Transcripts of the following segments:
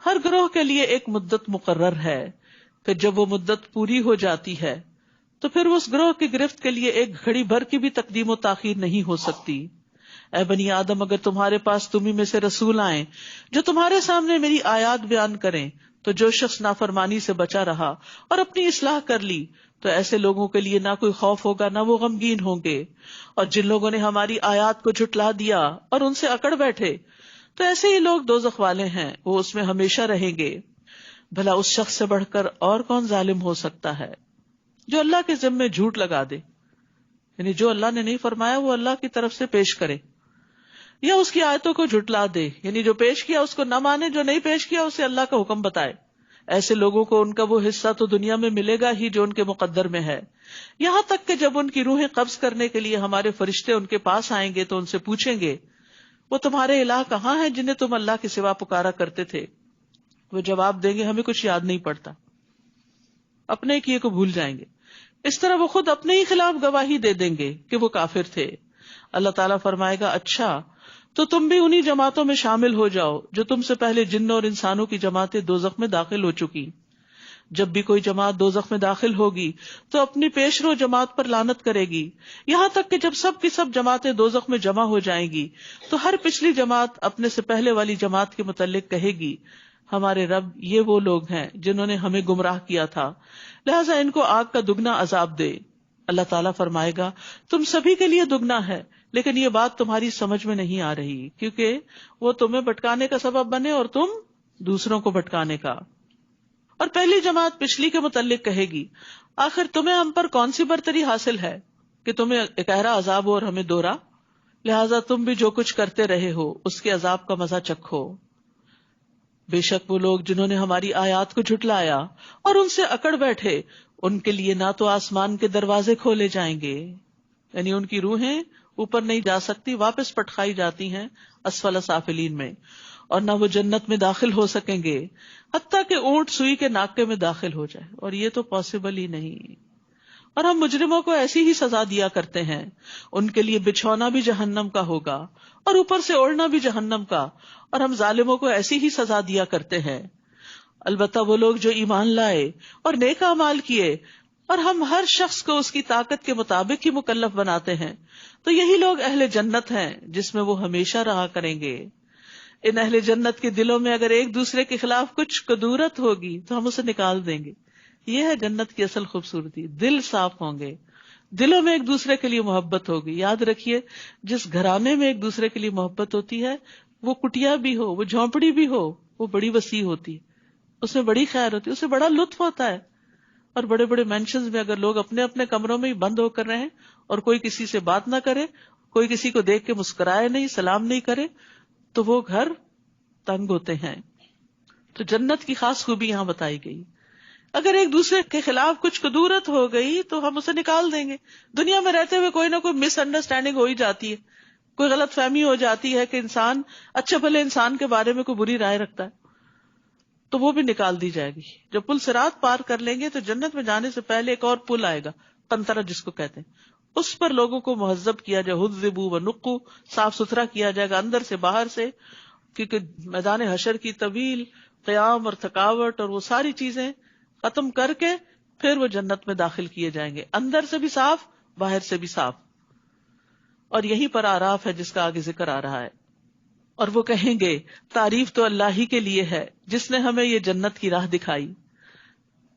ہر گروہ کے لیے ایک مدت مقرر ہے، پھر جب وہ مدت پوری ہو جاتی ہے تو پھر اس گروہ کی گرفت کے لیے ایک گھڑی بھر کی بھی تقدیم و تاخیر نہیں ہو سکتی۔ اے بنی آدم، اگر تمہارے پاس تمہیں میں سے رسول آئیں جو تمہارے سامنے میری آیات بیان کریں، تو جو شخص نافرمانی سے بچا رہا اور اپنی اصلاح کر لی تو ایسے لوگوں کے لیے نہ کوئی خوف ہوگا نہ وہ غمگین ہوں گے، اور جن لوگوں نے ہماری آیات کو جھٹلا دیا اور ان سے اکڑ بیٹھے تو ایسے ہی لوگ دوزخ والے ہیں، وہ اس میں ہمیشہ رہیں گے۔ بھلا اس شخص سے بڑھ کر اور کون ظالم ہو سکتا ہے جو اللہ کے ذمے جھوٹ لگا دے، یعنی جو اللہ نے نہیں فرمایا وہ اللہ کی طرف سے پیش کرے، یا اس کی آیتوں کو جھٹلا دے، یعنی جو پیش کیا اس کو نہ مانے، جو نہیں پیش کیا اسے اللہ کا حکم بتائے۔ ایسے لوگوں کو ان کا وہ حصہ تو دنیا میں ملے گا ہی جو ان کے مقدر میں ہے، یہاں تک کہ جب ان کی روحیں قبض کرنے کے لیے ہمارے فرشتے ان کے پاس آئیں گے تو ان سے پوچھیں گے، وہ تمہارے الہ کہاں ہیں جنہیں تم اللہ کے سوا پکارا کرتے تھے؟ وہ جواب دیں گے، ہمیں کچھ یاد نہیں پڑتا، اپنے کیے کو بھول جائیں گے۔ اس طرح وہ خود اپنے ہی خلاف گواہی دے دیں گے کہ وہ کافر تھے۔ اللہ تعالیٰ فرمائے گا، اچھا تو تم بھی انہی جماعتوں میں شامل ہو جاؤ جو تم سے پہلے جنوں اور انسانوں کی جماعتیں دوزخ میں داخل ہو چکی۔ جب بھی کوئی جماعت دوزخ میں داخل ہوگی تو اپنی پیش رو جماعت پر لعنت کرے گی، یہاں تک کہ جب سب کی سب جماعتیں دوزخ میں جمع ہو جائیں گی تو ہر پچھلی جماعت اپنے سے پہلے والی جماعت کے متعلق کہے گی، ہمارے رب یہ وہ لوگ ہیں جنہوں نے ہمیں گمراہ کیا تھا، لہٰذا ان کو آگ کا دگنا عذاب دے۔ اللہ تعالیٰ فرمائے گا، تم سبھی کے لیے دگنا ہے، لیکن یہ بات تمہاری سمجھ میں نہیں آ رہی، کیونکہ وہ تمہیں بھٹکانے کا سبب بنے اور تم دوسروں کو بھٹکانے کا۔ اور پہلی جماعت پچھلی کے متعلق کہے گی، آخر تمہیں ہم پر کون سی برتری حاصل ہے کہ تمہیں اکہرا عذاب ہو اور ہمیں دوہرا؟ لہٰذا تم بھی جو کچھ کرتے رہے ہو اس کے عذاب کا مزہ چکھو۔ بے شک وہ لوگ جنہوں نے ہماری آیات کو جھٹلایا اور ان سے اکڑ بیٹھے، ان کے لیے نہ تو آسمان کے دروازے کھولے جائیں گے، یعنی ان کی روحیں اوپر نہیں جا سکتی، واپس پٹخائی جاتی ہیں اسفل سافلین میں، اور نہ وہ جنت میں داخل ہو سکیں گے حتیٰ کہ اونٹ سوئی کے ناکے میں داخل ہو جائے، اور یہ تو پاسبل ہی نہیں۔ اور ہم مجرموں کو ایسی ہی سزا دیا کرتے ہیں، ان کے لیے بچھونا بھی جہنم کا ہوگا اور اوپر سے اوڑھنا بھی جہنم کا، اور ہم ظالموں کو ایسی ہی سزا دیا کرتے ہیں۔ البتہ وہ لوگ جو ایمان لائے اور نیک اعمال کیے، اور ہم ہر شخص کو اس کی طاقت کے مطابق ہی مکلف بناتے ہیں، تو یہی لوگ اہل جنت ہیں جس میں وہ ہمیشہ رہا کریں گے۔ ان اہل جنت کے دلوں میں اگر ایک دوسرے کے خلاف کچھ کدورت ہوگی تو ہم اسے نکال دیں گے۔ یہ ہے جنت کی اصل خوبصورتی، دل صاف ہوں گے، دلوں میں ایک دوسرے کے لیے محبت ہوگی۔ یاد رکھیے، جس گھرانے میں ایک دوسرے کے لیے محبت ہوتی ہے، وہ کٹیا بھی ہو، وہ جھونپڑی بھی ہو، وہ بڑی وسیع ہوتی ہے، اس میں بڑی خیر ہوتی ہے، اسے بڑا لطف ہوتا ہے۔ اور بڑے بڑے مینشنز میں اگر لوگ اپنے اپنے کمروں میں ہی بند ہو کر رہیں اور کوئی کسی سے بات نہ کرے، کوئی کسی کو دیکھ کے مسکرائے نہیں، سلام نہیں کرے، تو وہ گھر تنگ ہوتے ہیں۔ تو جنت کی خاص خوبی یہاں بتائی گئی، اگر ایک دوسرے کے خلاف کچھ کدورت ہو گئی تو ہم اسے نکال دیں گے۔ دنیا میں رہتے ہوئے کوئی نہ کوئی مس انڈرسٹینڈنگ ہو ہی جاتی ہے، کوئی غلط فہمی ہو جاتی ہے کہ انسان اچھے بھلے انسان کے بارے میں کوئی بری رائے رکھتا ہے، تو وہ بھی نکال دی جائے گی۔ جب پل صراط پار کر لیں گے تو جنت میں جانے سے پہلے ایک اور پل آئے گا، قنطرہ جس کو کہتے ہیں، اس پر لوگوں کو مہذب کیا جائے، حذبوا ونقوا، صاف ستھرا کیا جائے گا اندر سے باہر سے، کیونکہ میدان حشر کی طویل قیام اور تھکاوٹ اور وہ ساری چیزیں ختم کر کے پھر وہ جنت میں داخل کیے جائیں گے، اندر سے بھی صاف، باہر سے بھی صاف۔ اور یہیں پر اعراف ہے جس کا آگے ذکر آ رہا ہے۔ اور وہ کہیں گے، تعریف تو اللہ ہی کے لیے ہے جس نے ہمیں یہ جنت کی راہ دکھائی۔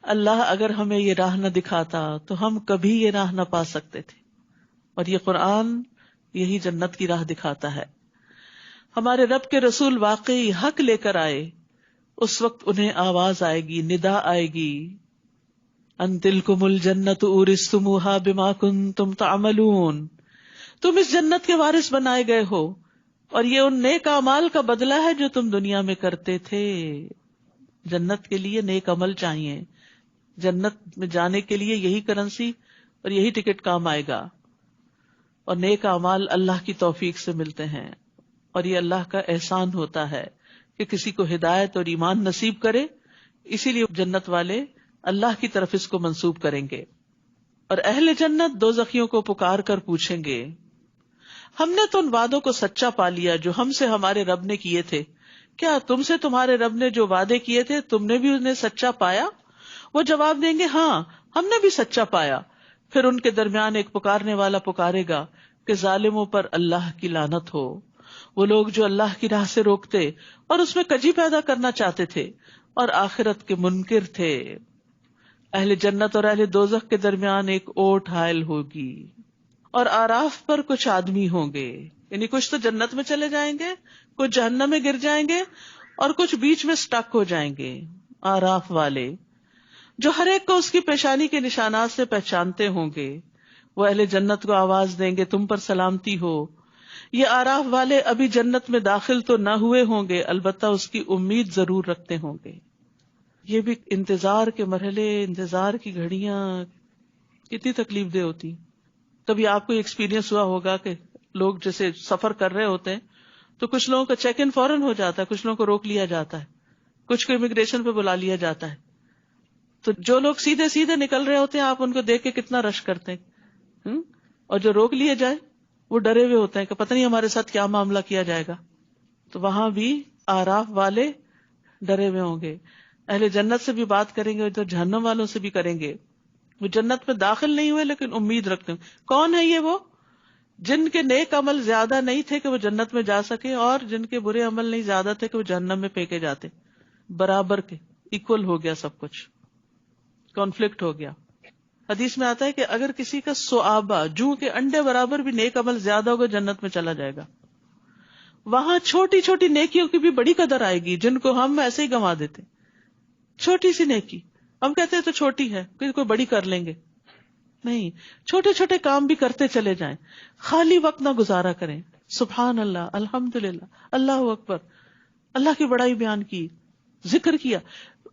اللہ اگر ہمیں یہ راہ نہ دکھاتا تو ہم کبھی یہ راہ نہ پا سکتے تھے، اور یہ قرآن یہی جنت کی راہ دکھاتا ہے۔ ہمارے رب کے رسول واقعی حق لے کر آئے، اس وقت انہیں آواز آئے گی، ندا آئے گی، ان تلکم الجنت اورثتموہا بما کنتم تعملون، تم اس جنت کے وارث بنائے گئے ہو اور یہ ان نیک اعمال کا بدلہ ہے جو تم دنیا میں کرتے تھے۔ جنت کے لیے نیک عمل چاہیے، جنت میں جانے کے لیے یہی کرنسی اور یہی ٹکٹ کام آئے گا، اور نیک اعمال اللہ کی توفیق سے ملتے ہیں، اور یہ اللہ کا احسان ہوتا ہے کہ کسی کو ہدایت اور ایمان نصیب کرے، اسی لیے جنت والے اللہ کی طرف اس کو منسوب کریں گے۔ اور اہل جنت دوزخیوں کو پکار کر پوچھیں گے، ہم نے تو ان وعدوں کو سچا پا لیا جو ہم سے ہمارے رب نے کیے تھے، کیا تم سے تمہارے رب نے جو وعدے کیے تھے تم نے بھی انہیں سچا پایا؟ وہ جواب دیں گے ہاں ہم نے بھی سچا پایا. پھر ان کے درمیان ایک پکارنے والا پکارے گا کہ ظالموں پر اللہ کی لعنت ہو. وہ لوگ جو اللہ کی راہ سے روکتے اور اس میں کجی پیدا کرنا چاہتے تھے اور آخرت کے منکر تھے. اہل جنت اور اہل دوزخ کے درمیان ایک اوٹ حائل ہوگی اور آراف پر کچھ آدمی ہوں گے، یعنی کچھ تو جنت میں چلے جائیں گے، کچھ جہنم میں گر جائیں گے اور کچھ بیچ میں سٹک ہو جائیں گے. آراف والے جو ہر ایک کو اس کی پیشانی کے نشانات سے پہچانتے ہوں گے، وہ اہل جنت کو آواز دیں گے تم پر سلامتی ہو. یہ آراف والے ابھی جنت میں داخل تو نہ ہوئے ہوں گے، البتہ اس کی امید ضرور رکھتے ہوں گے. یہ بھی انتظار کے مرحلے، انتظار کی گھڑیاں کتنی تکلیف دہ ہوتی. کبھی آپ کو ایکسپیرینس ہوا ہوگا کہ لوگ جیسے سفر کر رہے ہوتے ہیں تو کچھ لوگوں کا چیک ان فوراً ہو جاتا ہے، کچھ لوگوں کو روک لیا جاتا ہے، کچھ کو امیگریشن پہ بلا لیا جاتا ہے. تو جو لوگ سیدھے سیدھے نکل رہے ہوتے ہیں آپ ان کو دیکھ کے کتنا رش کرتے ہیں، اور جو روک لیے جائے وہ ڈرے ہوئے ہوتے ہیں کہ پتہ نہیں ہمارے ساتھ کیا معاملہ کیا جائے گا. تو وہاں بھی آراف والے ڈرے ہوئے ہوں گے. اہل جنت سے بھی بات کریں گے، ادھر جہنم والوں سے بھی کریں گے. وہ جنت میں داخل نہیں ہوئے لیکن امید رکھتے ہیں. کون ہے یہ؟ وہ جن کے نیک عمل زیادہ نہیں تھے کہ وہ جنت میں جا سکے اور جن کے برے عمل نہیں زیادہ تھے کہ وہ جہنم میں پھینکے جاتے. برابر کے ایکول ہو گیا سب کچھ، کانفلکٹ ہو گیا. حدیث میں آتا ہے کہ اگر کسی کا صحابہ جوں کے انڈے برابر بھی نیک عمل زیادہ ہوگا جنت میں چلا جائے گا. وہاں چھوٹی چھوٹی نیکیوں کی بھی بڑی قدر آئے گی جن کو ہم ایسے ہی گنوا دیتے. چھوٹی سی نیکی ہم کہتے ہیں تو چھوٹی ہے، کوئی بڑی کر لیں گے. نہیں، چھوٹے چھوٹے کام بھی کرتے چلے جائیں. خالی وقت نہ گزارا کریں. سبحان اللہ، الحمدللہ، اللہ اکبر، اللہ کی بڑائی بیان کی، ذکر کیا.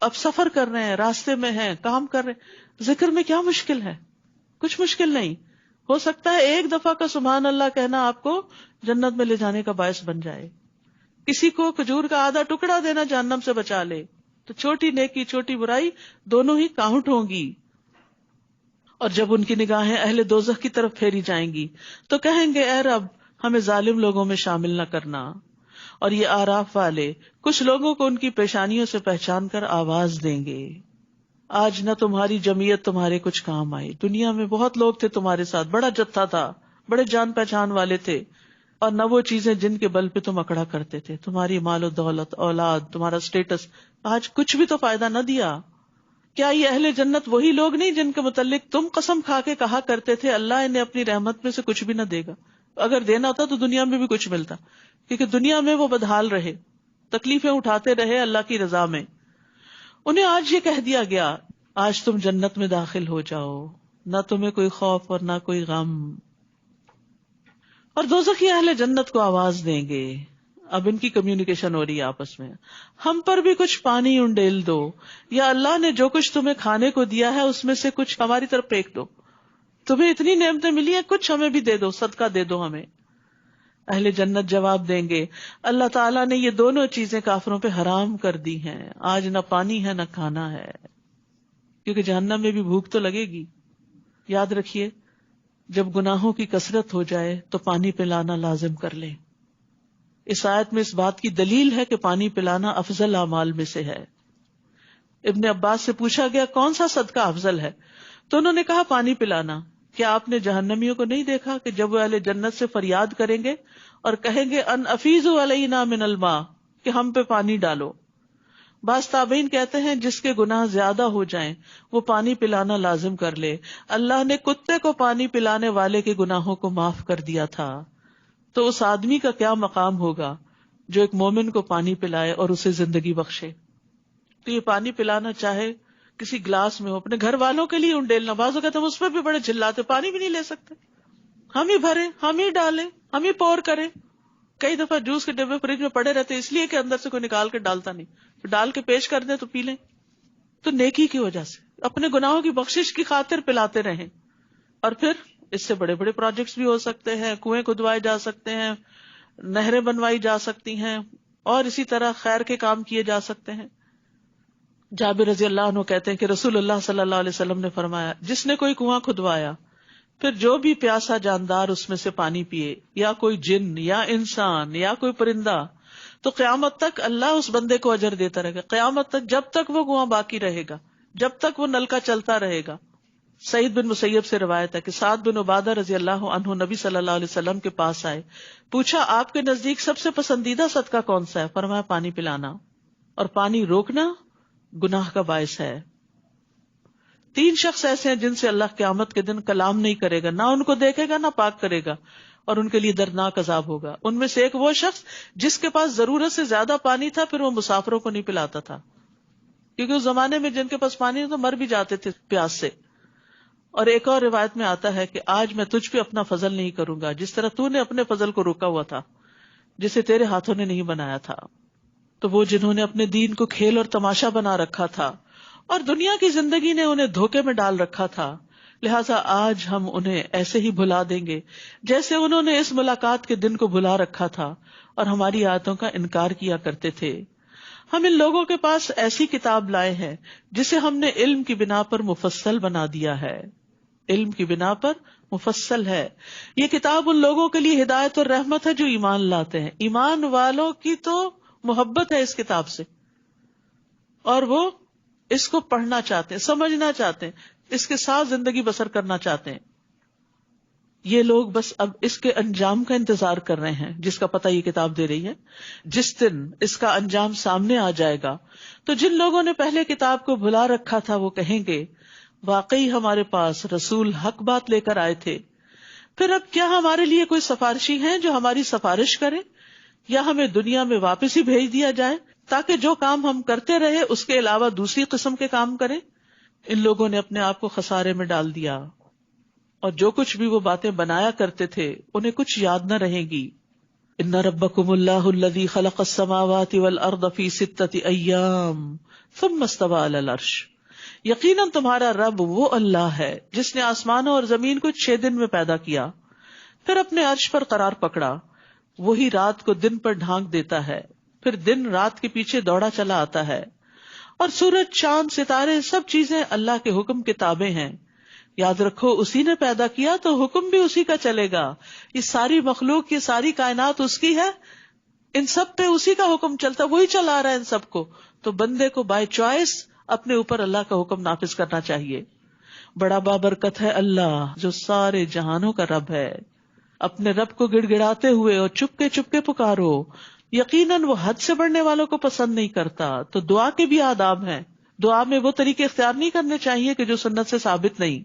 اب سفر کر رہے ہیں، راستے میں ہیں، کام کر رہے ہیں، ذکر میں کیا مشکل ہے؟ کچھ مشکل نہیں. ہو سکتا ہے ایک دفعہ کا سبحان اللہ کہنا آپ کو جنت میں لے جانے کا باعث بن جائے. کسی کو کھجور کا آدھا ٹکڑا دینا جہنم سے بچا لے. تو چھوٹی نیکی چھوٹی برائی دونوں ہی کاؤنٹ ہوں گی. اور جب ان کی نگاہیں اہل دوزخ کی طرف پھیری جائیں گی تو کہیں گے اے رب ہمیں ظالم لوگوں میں شامل نہ کرنا. اور یہ آراف والے کچھ لوگوں کو ان کی پیشانیوں سے پہچان کر آواز دیں گے آج نہ تمہاری جمعیت تمہارے کچھ کام آئی. دنیا میں بہت لوگ تھے تمہارے ساتھ، بڑا جتھا تھا، بڑے جان پہچان والے تھے، اور نہ وہ چیزیں جن کے بل پہ تم اکڑا کرتے تھے. تمہاری مال و دولت، اولاد، تمہارا سٹیٹس آج کچھ بھی تو فائدہ نہ دیا. کیا یہ اہل جنت وہی لوگ نہیں جن کے متعلق تم قسم کھا کے کہا کرتے تھے اللہ انہیں اپنی رحمت میں سے کچھ بھی نہ دے گا؟ اگر دینا ہوتا تو دنیا میں بھی کچھ ملتا، کیونکہ دنیا میں وہ بدحال رہے، تکلیفیں اٹھاتے رہے اللہ کی رضا میں. انہیں آج یہ کہہ دیا گیا آج تم جنت میں داخل ہو جاؤ، نہ تمہیں کوئی خوف اور نہ کوئی غم. اور دوزخی اہل جنت کو آواز دیں گے. اب ان کی کمیونیکیشن ہو رہی ہے آپس میں، ہم پر بھی کچھ پانی انڈیل دو، یا اللہ نے جو کچھ تمہیں کھانے کو دیا ہے اس میں سے کچھ ہماری طرف پھینک دو. تمہیں اتنی نعمتیں ملی ہیں، کچھ ہمیں بھی دے دو، صدقہ دے دو ہمیں. اہل جنت جواب دیں گے اللہ تعالیٰ نے یہ دونوں چیزیں کافروں پہ حرام کر دی ہیں، آج نہ پانی ہے نہ کھانا ہے. کیونکہ جہنم میں بھی بھوک تو لگے گی. یاد رکھیے جب گناہوں کی کثرت ہو جائے تو پانی پلانا لازم کر لیں. اس آیت میں اس بات کی دلیل ہے کہ پانی پلانا افضل اعمال میں سے ہے. ابن عباس سے پوچھا گیا کون سا صدقہ افضل ہے، تو انہوں نے کہا پانی پلانا. کیا آپ نے جہنمیوں کو نہیں دیکھا کہ جب وہ اہل جنت سے فریاد کریں گے اور کہیں گے ان افیضوا علینا من الماء، کہ ہم پہ پانی ڈالو. بعض تابعین کہتے ہیں جس کے گناہ زیادہ ہو جائیں وہ پانی پلانا لازم کر لے. اللہ نے کتے کو پانی پلانے والے کے گناہوں کو معاف کر دیا تھا، تو اس آدمی کا کیا مقام ہوگا جو ایک مومن کو پانی پلائے اور اسے زندگی بخشے. تو یہ پانی پلانا چاہے کسی گلاس میں ہو، اپنے گھر والوں کے لیے انڈیلنا. بعض اوقات ہم اس پہ بھی بڑے چلاتے، پانی بھی نہیں لے سکتے، ہم ہی بھریں، ہم ہی ڈالیں، ہم ہی پور کریں. کئی دفعہ جوس کے ڈبے فریج میں پڑے رہتے اس لیے کہ اندر سے کوئی نکال کے ڈالتا نہیں، تو ڈال کے پیش کر دیں تو پی لیں. تو نیکی کی وجہ سے اپنے گناہوں کی بخشش کی خاطر پلاتے رہیں. اور پھر اس سے بڑے بڑے پروجیکٹس بھی ہو سکتے ہیں، کنویں کھدوائے جا سکتے ہیں، نہریں بنوائی جا سکتی ہیں، اور اسی طرح خیر کے کام کیے جا سکتے ہیں. جابر رضی اللہ عنہ کہتے ہیں کہ رسول اللہ صلی اللہ علیہ وسلم نے فرمایا جس نے کوئی کنواں کھدوایا پھر جو بھی پیاسا جاندار اس میں سے پانی پیے، یا کوئی جن یا انسان یا کوئی پرندہ، تو قیامت تک اللہ اس بندے کو اجر دیتا رہے گا، قیامت تک، جب تک وہ کنواں باقی رہے گا، جب تک وہ نلکا چلتا رہے گا. سعید بن مسیب سے روایت ہے کہ سعد بن عبادہ رضی اللہ عنہ نبی صلی اللہ علیہ وسلم کے پاس آئے، پوچھا آپ کے نزدیک سب سے پسندیدہ صدقہ کون سا ہے؟ فرمایا پانی پلانا، اور پانی روکنا گناہ کا باعث ہے. 3 شخص ایسے ہیں جن سے اللہ قیامت کے دن کلام نہیں کرے گا، نہ ان کو دیکھے گا نہ پاک کرے گا، اور ان کے لیے دردناک عذاب ہوگا. ان میں سے ایک وہ شخص جس کے پاس ضرورت سے زیادہ پانی تھا، پھر وہ مسافروں کو نہیں پلاتا تھا، کیونکہ اس زمانے میں جن کے پاس پانی تو مر بھی جاتے تھے پیاس سے. اور ایک اور روایت میں آتا ہے کہ آج میں تجھ پہ اپنا فضل نہیں کروں گا جس طرح تو نے اپنے فضل کو روکا ہوا تھا جسے تیرے ہاتھوں نے نہیں بنایا تھا. تو وہ جنہوں نے اپنے دین کو کھیل اور تماشا بنا رکھا تھا اور دنیا کی زندگی نے انہیں دھوکے میں ڈال رکھا تھا، لہٰذا آج ہم انہیں ایسے ہی بھلا دیں گے جیسے انہوں نے اس ملاقات کے دن کو بھلا رکھا تھا اور ہماری آیتوں کا انکار کیا کرتے تھے. ہم ان لوگوں کے پاس ایسی کتاب لائے ہیں جسے ہم نے علم کی بنا پر مفصل بنا دیا ہے. علم کی بنا پر مفصل ہے. یہ کتاب ان لوگوں کے لیے ہدایت اور رحمت ہے جو ایمان لاتے ہیں. ایمان والوں کی تو محبت ہے اس کتاب سے، اور وہ اس کو پڑھنا چاہتے ہیں، سمجھنا چاہتے ہیں، اس کے ساتھ زندگی بسر کرنا چاہتے ہیں. یہ لوگ بس اب اس کے انجام کا انتظار کر رہے ہیں جس کا پتہ یہ کتاب دے رہی ہے. جس دن اس کا انجام سامنے آ جائے گا تو جن لوگوں نے پہلے کتاب کو بھلا رکھا تھا وہ کہیں گے واقعی ہمارے پاس رسول حق بات لے کر آئے تھے. پھر اب کیا ہمارے لیے کوئی سفارشی ہیں جو ہماری سفارش کرے، یا ہمیں دنیا میں واپس ہی بھیج دیا جائے تاکہ جو کام ہم کرتے رہے اس کے علاوہ دوسری قسم کے کام کریں. ان لوگوں نے اپنے آپ کو خسارے میں ڈال دیا، اور جو کچھ بھی وہ باتیں بنایا کرتے تھے انہیں کچھ یاد نہ رہے گی. ان ربکم اللہ الذی خلق السماوات والارض فی 6 ایام ثم استوى علی العرش. یقیناً تمہارا رب وہ اللہ ہے جس نے آسمانوں اور زمین کو 6 دن میں پیدا کیا، پھر اپنے عرش پر قرار پکڑا. وہی رات کو دن پر ڈھانک دیتا ہے، پھر دن رات کے پیچھے دوڑا چلا آتا ہے، اور سورج، چاند، ستارے سب چیزیں اللہ کے حکم کے تابع ہیں. یاد رکھو اسی نے پیدا کیا تو حکم بھی اسی کا چلے گا. یہ ساری مخلوق، یہ ساری کائنات اس کی ہے، ان سب پہ اسی کا حکم چلتا، وہی چلا رہا ہے ان سب کو. تو بندے کو بائی چوائس اپنے اوپر اللہ کا حکم نافذ کرنا چاہیے. بڑا بابرکت ہے اللہ جو سارے جہانوں کا رب ہے. اپنے رب کو گڑ گڑاتے ہوئے اور چپ کے پکارو، یقیناً وہ حد سے بڑھنے والوں کو پسند نہیں کرتا. تو دعا کے بھی آداب ہیں. دعا میں وہ طریقے اختیار نہیں کرنے چاہیے کہ جو سنت سے ثابت نہیں.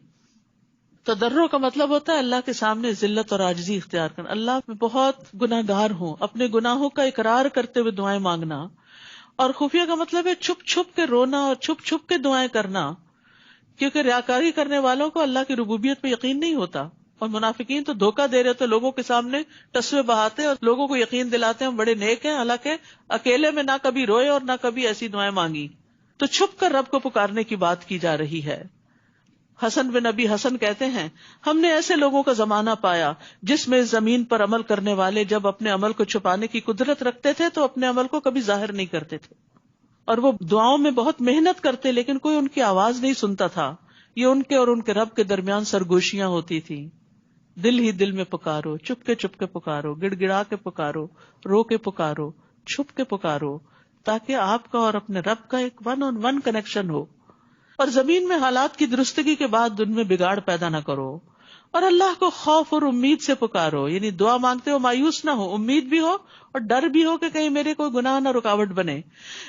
تضرع کا مطلب ہوتا ہے اللہ کے سامنے ذلت اور عاجزی اختیار کرنا. اللہ میں بہت گناہ گار ہوں، اپنے گناہوں کا اقرار کرتے ہوئے دعائیں مانگنا. اور خفیہ کا مطلب ہے چھپ چھپ کے رونا اور چھپ چھپ کے دعائیں کرنا، کیونکہ ریاکاری کرنے والوں کو اللہ کی ربوبیت پہ یقین نہیں ہوتا. اور منافقین تو دھوکہ دے رہے تو لوگوں کے سامنے ٹسوے بہاتے اور لوگوں کو یقین دلاتے ہیں ہم بڑے نیک ہیں، حالانکہ اکیلے میں نہ کبھی روئے اور نہ کبھی ایسی دعائیں مانگی. تو چھپ کر رب کو پکارنے کی بات کی جا رہی ہے. حسن بن نبی حسن کہتے ہیں ہم نے ایسے لوگوں کا زمانہ پایا جس میں زمین پر عمل کرنے والے جب اپنے عمل کو چھپانے کی قدرت رکھتے تھے تو اپنے عمل کو کبھی ظاہر نہیں کرتے تھے، اور وہ دعاؤں میں بہت محنت کرتے لیکن کوئی ان کی آواز نہیں سنتا تھا. یہ ان کے اور ان کے رب کے درمیان سرگوشیاں ہوتی تھی. دل ہی دل میں پکارو، چپ کے پکارو، گڑ گڑا کے پکارو، رو کے پکارو، چھپ کے پکارو، تاکہ آپ کا اور اپنے رب کا ایک 1-on-1 کنیکشن ہو. اور زمین میں حالات کی درستگی کے بعد ان میں بگاڑ پیدا نہ کرو، اور اللہ کو خوف اور امید سے پکارو. یعنی دعا مانگتے ہو مایوس نہ ہو، امید بھی ہو اور ڈر بھی ہو کہ کہیں میرے کوئی گناہ نہ رکاوٹ بنے.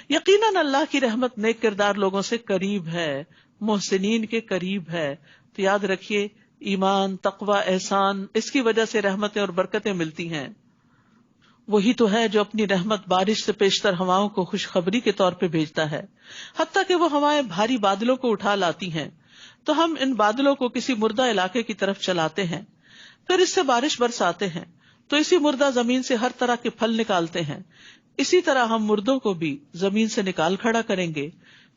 یقیناً اللہ کی رحمت نیک کردار لوگوں سے قریب ہے، محسنین کے قریب ہے. تو یاد رکھیے ایمان، تقوی، احسان، اس کی وجہ سے رحمتیں اور برکتیں ملتی ہیں. وہی تو ہے جو اپنی رحمت بارش سے پیشتر ہواؤں کو خوشخبری کے طور پہ بھیجتا ہے، حتیٰ کہ وہ ہوائیں بھاری بادلوں کو اٹھا لاتی ہیں تو ہم ان بادلوں کو کسی مردہ علاقے کی طرف چلاتے ہیں، پھر اس سے بارش برساتے ہیں تو اسی مردہ زمین سے ہر طرح کے پھل نکالتے ہیں. اسی طرح ہم مردوں کو بھی زمین سے نکال کھڑا کریں گے.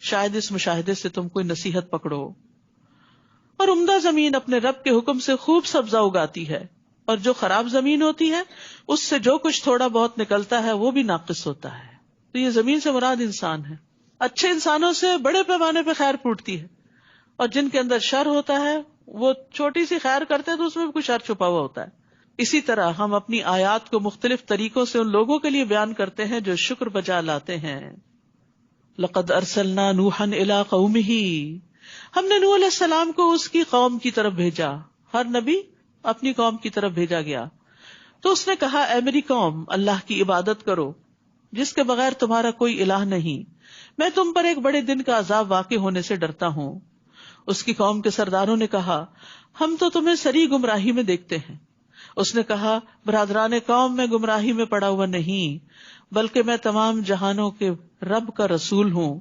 شاید اس مشاہدے سے تم کوئی نصیحت پکڑو. اور عمدہ زمین اپنے رب کے حکم سے خوب سبزہ اگاتی ہے، اور جو خراب زمین ہوتی ہے اس سے جو کچھ تھوڑا بہت نکلتا ہے وہ بھی ناقص ہوتا ہے. تو یہ زمین سے مراد انسان ہے. اچھے انسانوں سے بڑے پیمانے پہ خیر پھوٹتی ہے، اور جن کے اندر شر ہوتا ہے وہ چھوٹی سی خیر کرتے ہیں تو اس میں بھی کچھ شر چھپا ہوا ہوتا ہے. اسی طرح ہم اپنی آیات کو مختلف طریقوں سے ان لوگوں کے لیے بیان کرتے ہیں جو شکر بجا لاتے ہیں. لقد ارسلنا نوحا الی قومہ، ہم نے نوح علیہ السلام کو اس کی قوم کی طرف بھیجا. ہر نبی اپنی قوم کی طرف بھیجا گیا. تو اس نے کہا اے میری قوم، اللہ کی عبادت کرو جس کے بغیر تمہارا کوئی الہ نہیں. میں تم پر ایک بڑے دن کا عذاب واقع ہونے سے ڈرتا ہوں. اس کی قوم کے سرداروں نے کہا ہم تو تمہیں سری گمراہی میں دیکھتے ہیں. اس نے کہا برادران قوم، میں گمراہی میں پڑا ہوا نہیں، بلکہ میں تمام جہانوں کے رب کا رسول ہوں.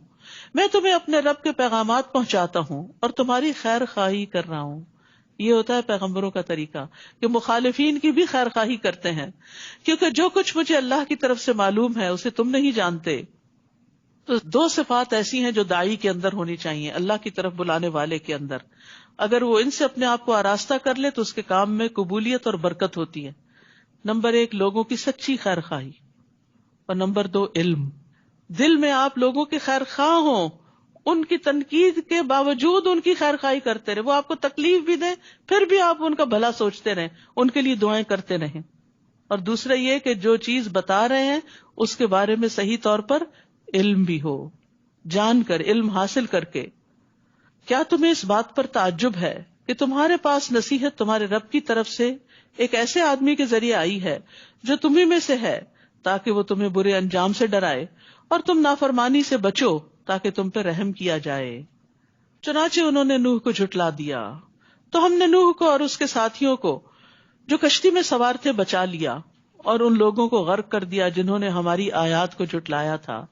میں تمہیں اپنے رب کے پیغامات پہنچاتا ہوں اور تمہاری خیر خواہی کر رہا ہوں. یہ ہوتا ہے پیغمبروں کا طریقہ کہ مخالفین کی بھی خیر خواہی کرتے ہیں، کیونکہ جو کچھ مجھے اللہ کی طرف سے معلوم ہے اسے تم نہیں جانتے. تو دو صفات ایسی ہیں جو داعی کے اندر ہونی چاہیے، اللہ کی طرف بلانے والے کے اندر. اگر وہ ان سے اپنے آپ کو آراستہ کر لے تو اس کے کام میں قبولیت اور برکت ہوتی ہے. نمبر 1 لوگوں کی سچی خیر خواہی، اور نمبر 2 علم. دل میں آپ لوگوں کے خیر خواہ ہوں، ان کی تنقید کے باوجود ان کی خیر خواہی کرتے رہے. وہ آپ کو تکلیف بھی دیں پھر بھی آپ ان کا بھلا سوچتے رہیں، ان کے لیے دعائیں کرتے رہیں. اور دوسرا یہ کہ جو چیز بتا رہے ہیں اس کے بارے میں صحیح طور پر علم بھی ہو، جان کر، علم حاصل کر کے. کیا تمہیں اس بات پر تعجب ہے کہ تمہارے پاس نصیحت تمہارے رب کی طرف سے ایک ایسے آدمی کے ذریعے آئی ہے جو تمہیں میں سے ہے، تاکہ وہ تمہیں برے انجام سے ڈرائے اور تم نافرمانی سے بچو تاکہ تم پہ رحم کیا جائے. چنانچہ انہوں نے نوح کو جھٹلا دیا تو ہم نے نوح کو اور اس کے ساتھیوں کو جو کشتی میں سوار تھے بچا لیا، اور ان لوگوں کو غرق کر دیا جنہوں نے ہماری آیات کو جھٹلایا تھا.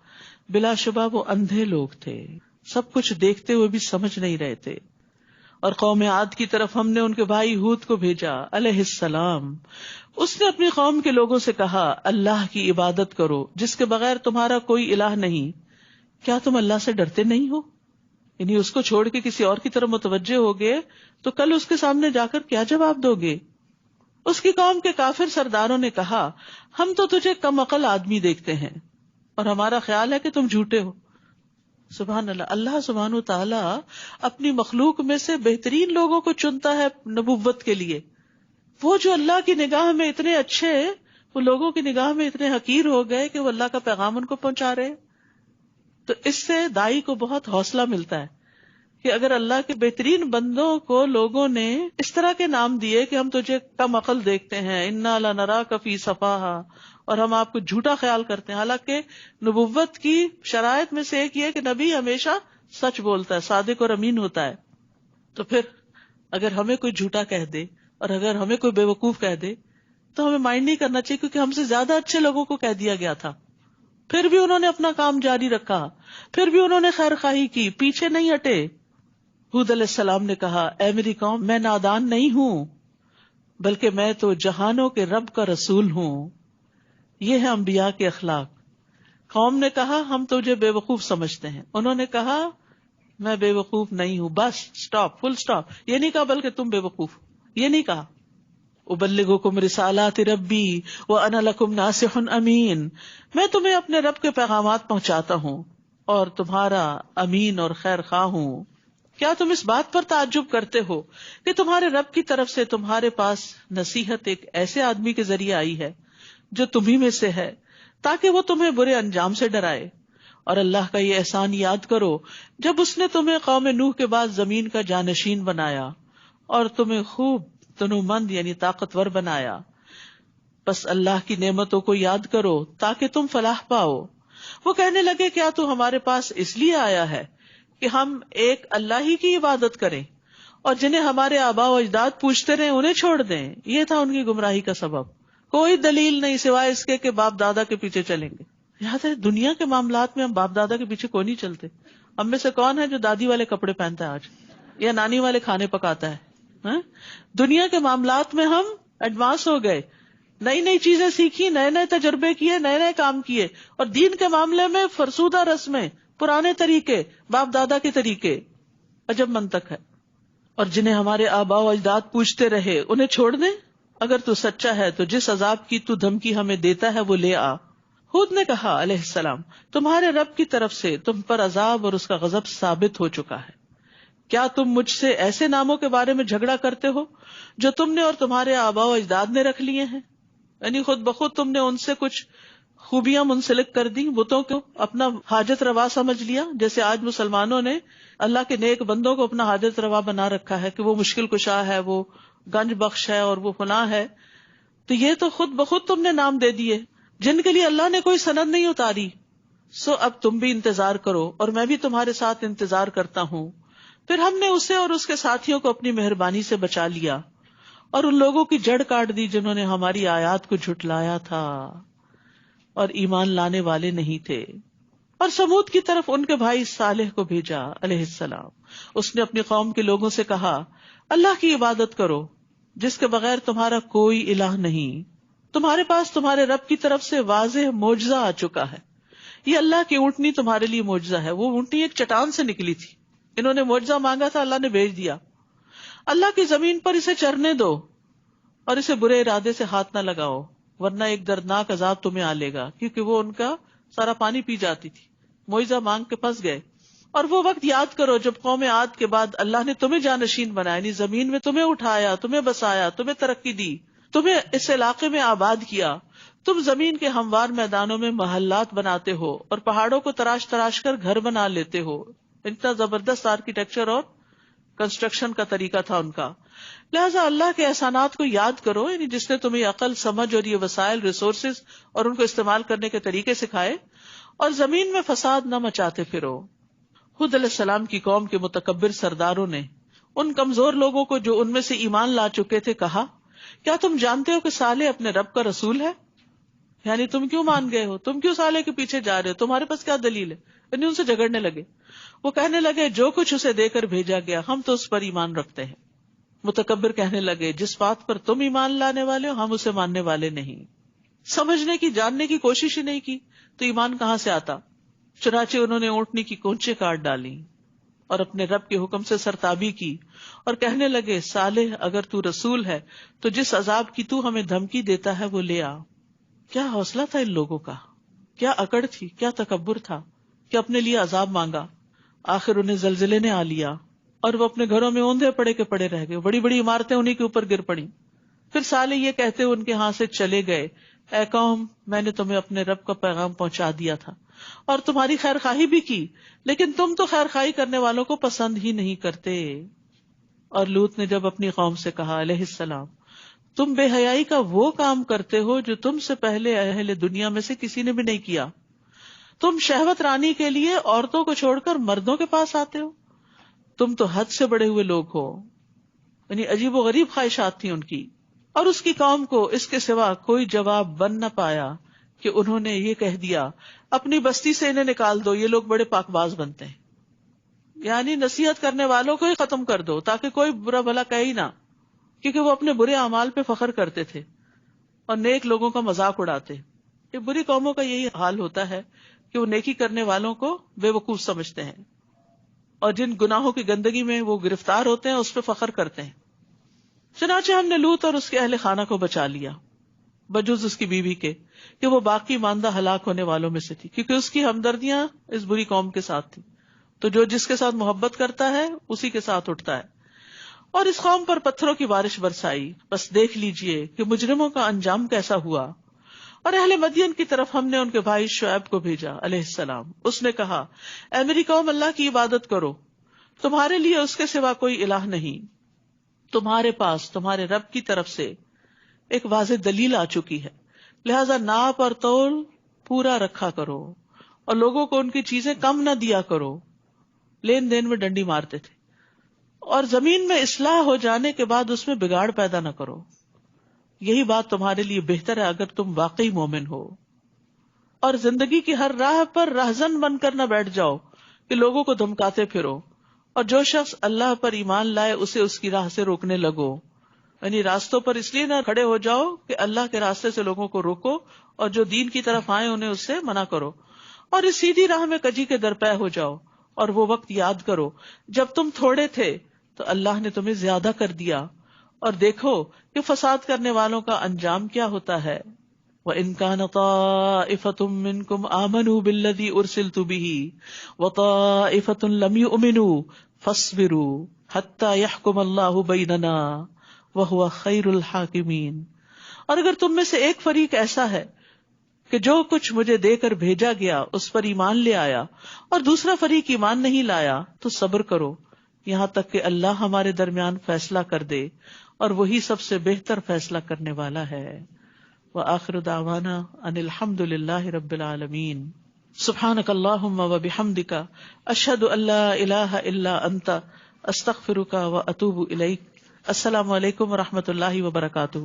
بلا شبہ وہ اندھے لوگ تھے، سب کچھ دیکھتے ہوئے بھی سمجھ نہیں رہے تھے. اور قوم عاد کی طرف ہم نے ان کے بھائی ہود کو بھیجا علیہ السلام. اس نے اپنی قوم کے لوگوں سے کہا اللہ کی عبادت کرو جس کے بغیر تمہارا کوئی الہ نہیں. کیا تم اللہ سے ڈرتے نہیں ہو؟ یعنی اس کو چھوڑ کے کسی اور کی طرف متوجہ ہوگے تو کل اس کے سامنے جا کر کیا جواب دو گے؟ اس کی قوم کے کافر سرداروں نے کہا ہم تو تجھے کم عقل آدمی دیکھتے ہیں اور ہمارا خیال ہے کہ تم جھوٹے ہو. سبحان اللہ. اللہ سبحانہ وتعالی اپنی مخلوق میں سے بہترین لوگوں کو چنتا ہے نبوت کے لیے. وہ جو اللہ کی نگاہ میں اتنے اچھے، وہ لوگوں کی نگاہ میں اتنے حقیر ہو گئے کہ وہ اللہ کا پیغام ان کو پہنچا رہے. تو اس سے دائی کو بہت حوصلہ ملتا ہے کہ اگر اللہ کے بہترین بندوں کو لوگوں نے اس طرح کے نام دیے کہ ہم تجھے کم عقل دیکھتے ہیں، انا لنراک فی صفاہا، اور ہم آپ کو جھوٹا خیال کرتے ہیں. حالانکہ نبوت کی شرائط میں سے ایک یہ کہ نبی ہمیشہ سچ بولتا ہے، صادق اور امین ہوتا ہے. تو پھر اگر ہمیں کوئی جھوٹا کہہ دے اور اگر ہمیں کوئی بے وقوف کہہ دے تو ہمیں مائنڈ نہیں کرنا چاہیے، کیونکہ ہم سے زیادہ اچھے لوگوں کو کہہ دیا گیا تھا. پھر بھی انہوں نے اپنا کام جاری رکھا، پھر بھی انہوں نے خیر خواہی کی، پیچھے نہیں ہٹے. ہود علیہ السلام نے کہا اے میری قوم، میں نادان نہیں ہوں بلکہ میں تو جہانوں کے رب کا رسول ہوں. یہ ہے انبیاء کے اخلاق. قوم نے کہا ہم تجھے بے وقوف سمجھتے ہیں، انہوں نے کہا میں بے وقوف نہیں ہوں. بس سٹاپ، فل سٹاپ. یہ نہیں کہا بلکہ تم بے وقوف، یہ نہیں کہا. ابلغکم رسالات ربی وانا لکم ناصح امین، میں تمہیں اپنے رب کے پیغامات پہنچاتا ہوں اور تمہارا امین اور خیر خواہ ہوں. کیا تم اس بات پر تعجب کرتے ہو کہ تمہارے رب کی طرف سے تمہارے پاس نصیحت ایک ایسے آدمی کے ذریعے آئی ہے جو تمہیں میں سے ہے، تاکہ وہ تمہیں برے انجام سے ڈرائے. اور اللہ کا یہ احسان یاد کرو جب اس نے تمہیں قوم نوح کے بعد زمین کا جانشین بنایا اور تمہیں خوب تنومند یعنی طاقتور بنایا. بس اللہ کی نعمتوں کو یاد کرو تاکہ تم فلاح پاؤ. وہ کہنے لگے کیا تو ہمارے پاس اس لیے آیا ہے کہ ہم ایک اللہ ہی کی عبادت کریں اور جنہیں ہمارے آباء و اجداد پوچھتے رہے انہیں چھوڑ دیں؟ یہ تھا ان کی گمراہی کا سبب. کوئی دلیل نہیں سوائے اس کے کہ باپ دادا کے پیچھے چلیں گے. یاد ہے دنیا کے معاملات میں ہم باپ دادا کے پیچھے کوئی نہیں چلتے. ہم میں سے کون ہے جو دادی والے کپڑے پہنتا ہے آج یا نانی والے کھانے پکاتا ہے؟ دنیا کے معاملات میں ہم ایڈوانس ہو گئے، نئی نئی چیزیں سیکھی، نئے نئے تجربے کیے، نئے نئے کام کیے. اور دین کے معاملے میں فرسودہ رسمیں، پرانے طریقے، باپ دادا کے طریقے. عجب منطق ہے. اور جنہیں ہمارے آباء و اجداد پوچھتے رہے انہیں چھوڑ دیں؟ اگر تو سچا ہے تو جس عذاب کی تو دھمکی ہمیں دیتا ہے وہ لے آ. ہود نے کہا علیہ السلام تمہارے رب کی طرف سے تم پر عذاب اور اس کا غضب ثابت ہو چکا ہے. کیا تم مجھ سے ایسے ناموں کے بارے میں جھگڑا کرتے ہو جو تم نے اور تمہارے آباء و اجداد نے رکھ لیے ہیں؟ یعنی خود بخود تم نے ان سے کچھ خوبیاں منسلک کر دی، بتوں کو اپنا حاجت روا سمجھ لیا، جیسے آج مسلمانوں نے اللہ کے نیک بندوں کو اپنا حاجت روا بنا رکھا ہے کہ وہ مشکل کشا ہے، وہ گنج بخش ہے اور وہ فلاں ہے. تو یہ تو خود بخود تم نے نام دے دیے جن کے لیے اللہ نے کوئی سند نہیں اتاری. سو اب تم بھی انتظار کرو اور میں بھی تمہارے ساتھ انتظار کرتا ہوں. پھر ہم نے اسے اور اس کے ساتھیوں کو اپنی مہربانی سے بچا لیا اور ان لوگوں کی جڑ کاٹ دی جنہوں نے ہماری آیات کو جھٹلایا تھا اور ایمان لانے والے نہیں تھے. اور سمود کی طرف ان کے بھائی صالح کو بھیجا علیہ السلام. اس نے اپنی قوم کے لوگوں سے کہا، اللہ کی عبادت کرو جس کے بغیر تمہارا کوئی الہ نہیں. تمہارے پاس تمہارے رب کی طرف سے واضح معجزہ آ چکا ہے. یہ اللہ کی اونٹنی تمہارے لیے معجزہ ہے. وہ اونٹنی ایک چٹان سے نکلی تھی، انہوں نے معجزہ مانگا تھا، اللہ نے بھیج دیا. اللہ کی زمین پر اسے چرنے دو اور اسے برے ارادے سے ہاتھ نہ لگاؤ ورنہ ایک دردناک عذاب تمہیں آ لے گا. کیونکہ وہ ان کا سارا پانی پی جاتی تھی، معجزہ مانگ کے پھنس گئے. اور وہ وقت یاد کرو جب قوم عاد کے بعد اللہ نے تمہیں جانشین بنایا، یعنی زمین میں تمہیں اٹھایا، تمہیں بسایا، تمہیں ترقی دی، تمہیں اس علاقے میں آباد کیا. تم زمین کے ہموار میدانوں میں محلات بناتے ہو اور پہاڑوں کو تراش تراش کر گھر بنا لیتے ہو. اتنا زبردست آرکیٹیکچر اور کنسٹرکشن کا طریقہ تھا ان کا. لہٰذا اللہ کے احسانات کو یاد کرو، یعنی جس نے تمہیں عقل، سمجھ اور یہ وسائل، ریسورسز اور ان کو استعمال کرنے کے طریقے سکھائے، اور زمین میں فساد نہ مچاتے پھرو. خود علیہ السلام کی قوم کے متکبر سرداروں نے ان کمزور لوگوں کو جو ان میں سے ایمان لا چکے تھے کہا، کیا تم جانتے ہو کہ صالح اپنے رب کا رسول ہے؟ یعنی تم کیوں مان گئے ہو؟ تم کیوں صالح کے پیچھے جا رہے ہو؟ تمہارے پاس کیا دلیل ہے؟ یعنی ان سے جھگڑنے لگے. وہ کہنے لگے جو کچھ اسے دے کر بھیجا گیا ہم تو اس پر ایمان رکھتے ہیں. متکبر کہنے لگے جس بات پر تم ایمان لانے والے ہو ہم اسے ماننے والے نہیں. سمجھنے کی، جاننے کی کوشش ہی نہیں کی تو ایمان کہاں سے آتا. چنانچہ انہوں نے اونٹنی کی کونچیں کاٹ ڈالی اور اپنے رب کے حکم سے سرتابی کی اور کہنے لگے، صالح اگر تو رسول ہے تو جس عذاب کی تو ہمیں دھمکی دیتا ہے وہ لے آ. کیا حوصلہ تھا ان لوگوں کا، کیا اکڑ تھی، کیا تکبر تھا کہ اپنے لیے عذاب مانگا. آخر انہیں زلزلے نے آ لیا اور وہ اپنے گھروں میں اوندھے پڑے کے پڑے رہ گئے. بڑی بڑی عمارتیں انہیں کے اوپر گر پڑی. پھر صالح یہ کہتے ان کے ہاں سے چلے گئے، اے قوم میں نے تمہیں اپنے رب کا پیغام پہنچا دیا تھا اور تمہاری خیر خواہی بھی کی، لیکن تم تو خیر خواہی کرنے والوں کو پسند ہی نہیں کرتے. اور لوط نے جب اپنی قوم سے کہا علیہ السلام، تم بے حیائی کا وہ کام کرتے ہو جو تم سے پہلے اہل دنیا میں سے کسی نے بھی نہیں کیا. تم شہوت رانی کے لیے عورتوں کو چھوڑ کر مردوں کے پاس آتے ہو. تم تو حد سے بڑے ہوئے لوگ ہو. یعنی عجیب و غریب خواہشات تھیں ان کی. اور اس کی قوم کو اس کے سوا کوئی جواب بن نہ پایا کہ انہوں نے یہ کہہ دیا، اپنی بستی سے انہیں نکال دو، یہ لوگ بڑے پاک باز بنتے ہیں. یعنی نصیحت کرنے والوں کو ہی ختم کر دو تاکہ کوئی برا بھلا کہے ہی نہ، کیونکہ وہ اپنے برے اعمال پہ فخر کرتے تھے اور نیک لوگوں کا مذاق اڑاتے. یہ بری قوموں کا یہی حال ہوتا ہے کہ وہ نیکی کرنے والوں کو بے وقوف سمجھتے ہیں اور جن گناہوں کی گندگی میں وہ گرفتار ہوتے ہیں اس پہ فخر کرتے ہیں. چنانچہ ہم نے لوط اور اس کے اہل خانہ کو بچا لیا بجز اس کی بیوی کے کہ وہ باقی ماندہ ہلاک ہونے والوں میں سے تھی، کیونکہ اس کی ہمدردیاں اس بری قوم کے ساتھ تھی. تو جو جس کے ساتھ محبت کرتا ہے اسی کے ساتھ اٹھتا ہے. اور اس قوم پر پتھروں کی بارش برسائی، بس دیکھ لیجئے کہ مجرموں کا انجام کیسا ہوا. اور اہل مدین کی طرف ہم نے ان کے بھائی شعیب کو بھیجا علیہ السلام. اس نے کہا، اے میری قوم اللہ کی عبادت کرو، تمہارے لیے اس کے سوا کوئی الہ نہیں. تمہارے پاس تمہارے رب کی طرف سے ایک واضح دلیل آ چکی ہے، لہذا ناپ اور تول پورا رکھا کرو اور لوگوں کو ان کی چیزیں کم نہ دیا کرو. لین دین میں ڈنڈی مارتے تھے. اور زمین میں اصلاح ہو جانے کے بعد اس میں بگاڑ پیدا نہ کرو. یہی بات تمہارے لیے بہتر ہے اگر تم واقعی مومن ہو. اور زندگی کی ہر راہ پر رہزن بن کر نہ بیٹھ جاؤ کہ لوگوں کو دھمکاتے پھرو، اور جو شخص اللہ پر ایمان لائے اسے اس کی راہ سے روکنے لگو. یعنی راستوں پر اس لیے نہ کھڑے ہو جاؤ کہ اللہ کے راستے سے لوگوں کو روکو، اور جو دین کی طرف آئے انہیں اس سے منع کرو. اور اس سیدھی راہ میں کجی کے درپے ہو جاؤ. اور وہ وقت یاد کرو جب تم تھوڑے تھے تو اللہ نے تمہیں زیادہ کر دیا، اور دیکھو کہ فساد کرنے والوں کا انجام کیا ہوتا ہے. وَإِن كَانَ طَائِفَةٌ مِّنكُمْ آمَنُوا بِالَّذِي أُرْسِلْتُ بِهِ وَطَائِفَةٌ لَّمْ يُؤْمِنُوا فاصبروا حتی یحکم اللہ بیننا وہو خیر الحاکمین. اور اگر تم میں سے ایک فریق ایسا ہے کہ جو کچھ مجھے دے کر بھیجا گیا اس پر ایمان لے آیا اور دوسرا فریق ایمان نہیں لایا تو صبر کرو یہاں تک کہ اللہ ہمارے درمیان فیصلہ کر دے اور وہی سب سے بہتر فیصلہ کرنے والا ہے. وآخر دعوانا ان الحمد للہ رب العالمین. سبحانک اللہم وبحمدک اشہد ان لا الہ الا انت استغفرک واتوب الیک. السلام علیکم ورحمۃ اللہ وبرکاتہ.